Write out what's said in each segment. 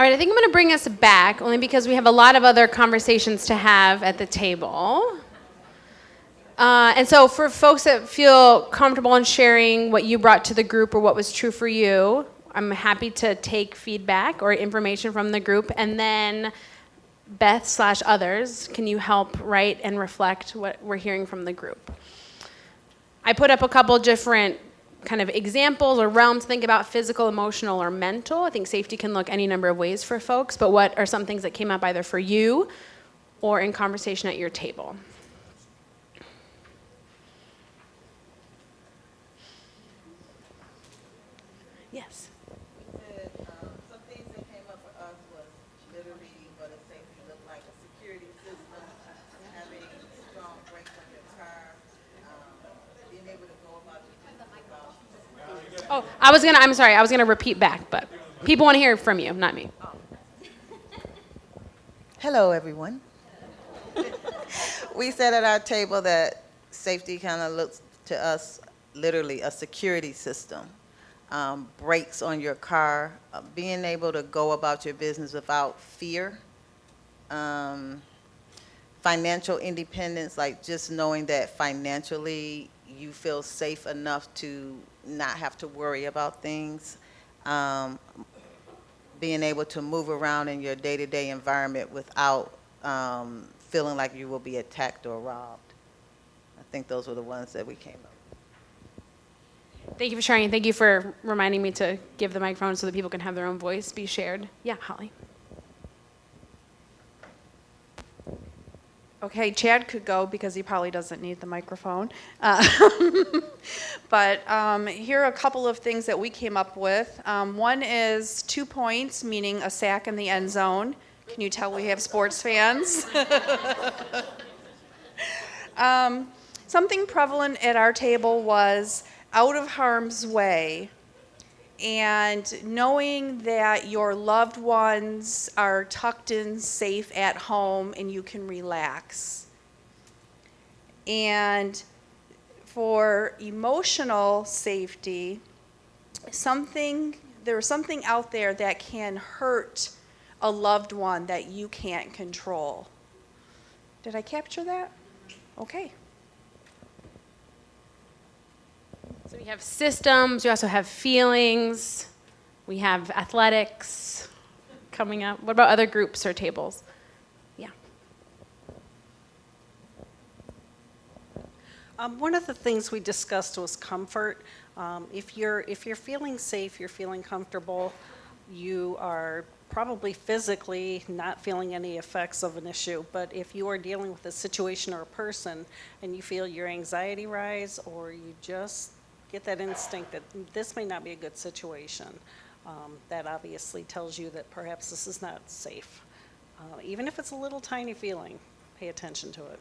All right, I think I'm going to bring us back, only because we have a lot of other conversations to have at the table. And so for folks that feel comfortable in sharing what you brought to the group or what was true for you, I'm happy to take feedback or information from the group. And then Beth/others, can you help write and reflect what we're hearing from the group? I put up a couple different kind of examples or realms to think about: physical, emotional, or mental. I think safety can look any number of ways for folks, but what are some things that came up either for you or in conversation at your table? Yes. Some things that came up for us was literally what a safety looked like, a security system, having strong brakes on your car, being able to go about your business about. Oh, I'm sorry, I was gonna repeat back, but people want to hear from you, not me. Hello, everyone. We said at our table that safety kind of looks to us literally a security system. Brakes on your car, being able to go about your business without fear. Financial independence, like just knowing that financially you feel safe enough to not have to worry about things. Being able to move around in your day-to-day environment without feeling like you will be attacked or robbed. I think those were the ones that we came up with. Thank you for sharing. Thank you for reminding me to give the microphone so that people can have their own voice be shared. Yeah, Holly. Okay, Chad could go because he probably doesn't need the microphone. But here are a couple of things that we came up with. One is 2 points, meaning a sack in the end zone. Can you tell we have sports fans? Something prevalent at our table was out of harm's way, and knowing that your loved ones are tucked in safe at home and you can relax. And for emotional safety, there's something out there that can hurt a loved one that you can't control. Did I capture that? Okay. So we have systems, we also have feelings, we have athletics coming up. What about other groups or tables? Yeah. One of the things we discussed was comfort. If you're feeling safe, you're feeling comfortable, you are probably physically not feeling any effects of an issue. But if you are dealing with a situation or a person and you feel your anxiety rise, or you just get that instinct that this may not be a good situation, that obviously tells you that perhaps this is not safe. Even if it's a little tiny feeling, pay attention to it.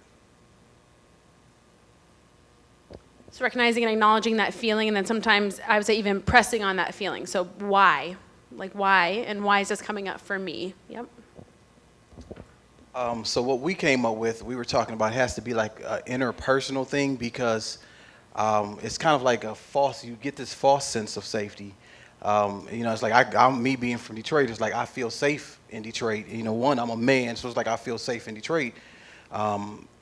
So recognizing and acknowledging that feeling, and then sometimes I would say even pressing on that feeling. So why? Like why? And why is this coming up for me? Yep. So what we came up with, we were talking about, has to be like an interpersonal thing, because it's kind of like you get this false sense of safety. It's like I'm me being from Detroit. It's like I feel safe in Detroit. I'm a man, so it's like I feel safe in Detroit.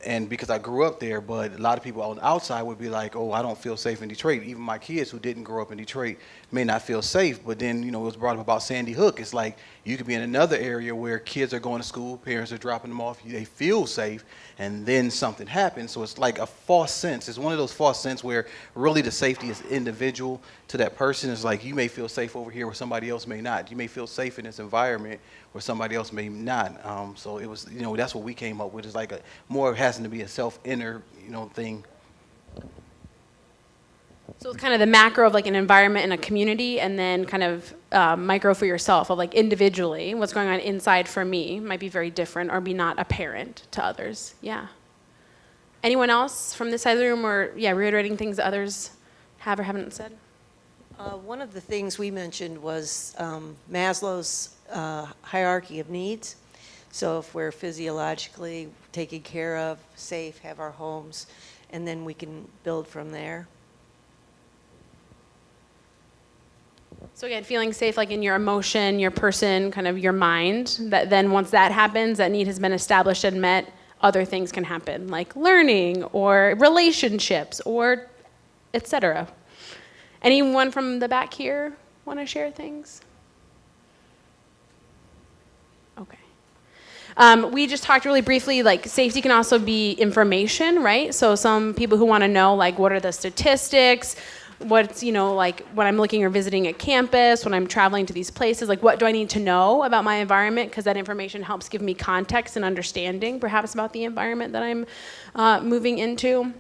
And because I grew up there, but a lot of people on the outside would be like, oh, I don't feel safe in Detroit. Even my kids who didn't grow up in Detroit may not feel safe. But then, it was brought up about Sandy Hook. It's like you could be in another area where kids are going to school, parents are dropping them off, they feel safe, and then something happens. So it's like a false sense. It's one of those false sense where really the safety is individual to that person. It's like you may feel safe over here where somebody else may not. You may feel safe in this environment where somebody else may not. So it was, that's what we came up with. It's like more having to be a self-inner, thing. So it's kind of the macro of like an environment and a community, and then kind of micro for yourself of like individually, what's going on inside for me might be very different or be not apparent to others. Yeah. Anyone else from this side of the room, or reiterating things that others have or haven't said? One of the things we mentioned was Maslow's hierarchy of needs. So if we're physiologically taken care of, safe, have our homes, and then we can build from there. So again, feeling safe like in your emotion, your person, kind of your mind, that then once that happens, that need has been established and met, other things can happen, like learning or relationships or et cetera. Anyone from the back here want to share things? Okay. We just talked really briefly, like safety can also be information, right? So some people who want to know, like, what are the statistics? What's, like when I'm looking or visiting a campus, when I'm traveling to these places, like what do I need to know about my environment? Because that information helps give me context and understanding, perhaps, about the environment that I'm moving into.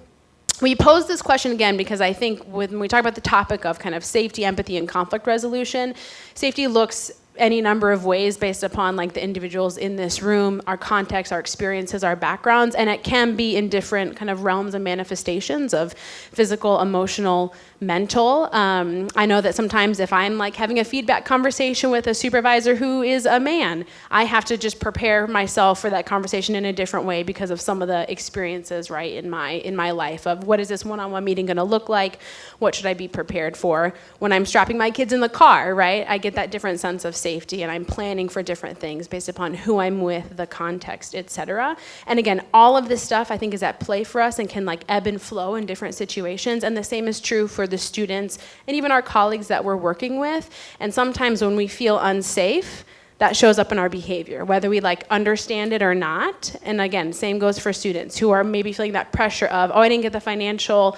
We pose this question again because I think when we talk about the topic of kind of safety, empathy, and conflict resolution, safety looks any number of ways based upon like the individuals in this room, our context, our experiences, our backgrounds, and it can be in different kind of realms and manifestations of physical, emotional, mental. I know that sometimes if I'm like having a feedback conversation with a supervisor who is a man, I have to just prepare myself for that conversation in a different way because of some of the experiences, right, in my life of what is this one-on-one meeting going to look like? What should I be prepared for? When I'm strapping my kids in the car, right, I get that different sense of safety and I'm planning for different things based upon who I'm with, the context, etc. And again, all of this stuff I think is at play for us and can like ebb and flow in different situations, and the same is true for the students and even our colleagues that we're working with. And sometimes when we feel unsafe, that shows up in our behavior, whether we like understand it or not. And again, same goes for students who are maybe feeling that pressure of, oh, I didn't get the financial,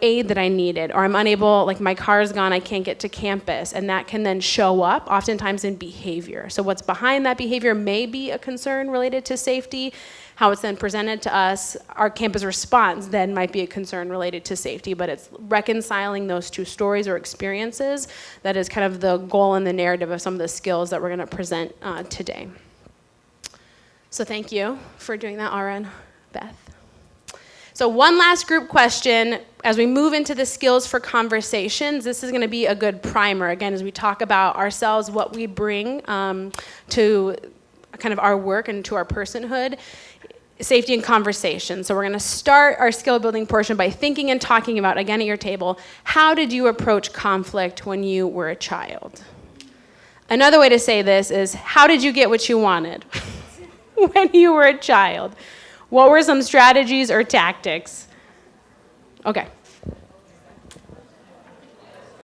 aid that I needed, or I'm unable, like my car's gone, I can't get to campus. And that can then show up oftentimes in behavior. So what's behind that behavior may be a concern related to safety. How it's then presented to us, our campus response then might be a concern related to safety, but it's reconciling those two stories or experiences that is kind of the goal and the narrative of some of the skills that we're going to present today. So thank you for doing that, Ara, Beth. So one last group question. As we move into the skills for conversations, this is going to be a good primer, again, as we talk about ourselves, what we bring to kind of our work and to our personhood. Safety and conversation. So we're going to start our skill building portion by thinking and talking about, again at your table, how did you approach conflict when you were a child? Another way to say this is, how did you get what you wanted when you were a child? What were some strategies or tactics? Okay.